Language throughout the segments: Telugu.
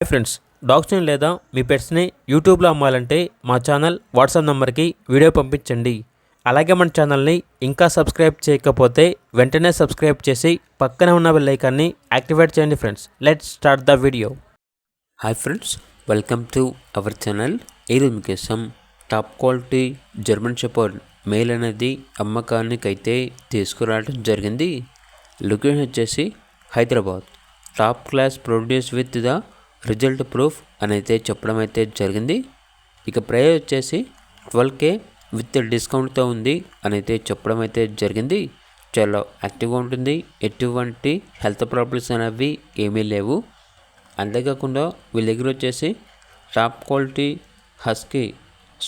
హాయ్ ఫ్రెండ్స్, డాగ్స్ని లేదా మీ పెట్స్ని యూట్యూబ్లో అమ్మాలంటే మా ఛానల్ వాట్సాప్ నెంబర్కి వీడియో పంపించండి. అలాగే మన ఛానల్ని ఇంకా సబ్స్క్రైబ్ చేయకపోతే వెంటనే సబ్స్క్రైబ్ చేసి పక్కనే ఉన్న బెల్ ఐకాన్ని యాక్టివేట్ చేయండి. Friends, let's start the video. Hi friends, welcome to our channel. ఈరోజు మీకోసం top quality German shepherd male అనేది అమ్మకానికైతే తీసుకురావడం జరిగింది. లొకేషన్ వచ్చేసి Hyderabad. Top class produce with the result proof అని అయితే చెప్పడం అయితే జరిగింది. ఇక ప్రైస్ వచ్చేసి 12K విత్ డిస్కౌంట్తో ఉంది అని అయితే చెప్పడం అయితే జరిగింది. చాలా యాక్టివ్గా ఉంటుంది, ఎటువంటి హెల్త్ ప్రాబ్లమ్స్ అనేవి ఏమీ లేవు. అంతేకాకుండా వీళ్ళ దగ్గర వచ్చేసి top quality husky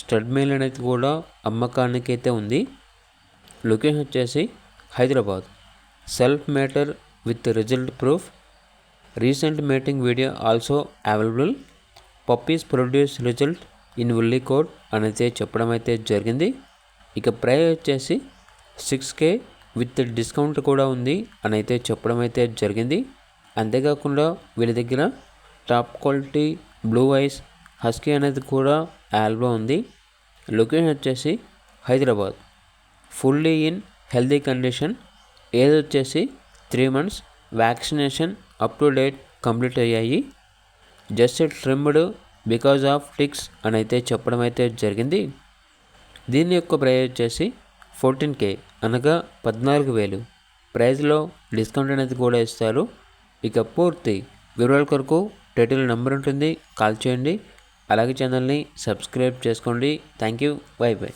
stud male అనేది కూడా అమ్మకానికి అయితే ఉంది. లొకేషన్ వచ్చేసి Hyderabad. Self mater with result proof. Recent mating video also available. Puppies produce result in woolly coat అని అయితే చెప్పడం అయితే జరిగింది. ఇక ప్రైస్ వచ్చేసి 6K విత్ డిస్కౌంట్ కూడా ఉంది అని అయితే చెప్పడం అయితే జరిగింది. అంతేకాకుండా వీళ్ళ దగ్గర top quality blue eyes husky అనేది కూడా అవైలబుల్ ఉంది. లొకేషన్ వచ్చేసి Hyderabad. Fully in healthy condition. Age వచ్చేసి 3 months. Vaccination up to date complete అయ్యాయి. Just trimmed because of ticks అని అయితే చెప్పడం అయితే జరిగింది. దీని యొక్క ప్రైస్ వచ్చేసి 14K అనగా 14,000. ప్రైస్లో డిస్కౌంట్ అనేది కూడా ఇస్తారు. ఇక పూర్తి వివరాల కొరకు టైటిల్ నెంబర్ ఉంటుంది, కాల్ చేయండి. అలాగే ఛానల్ని సబ్స్క్రైబ్ చేసుకోండి. Thank you. By by.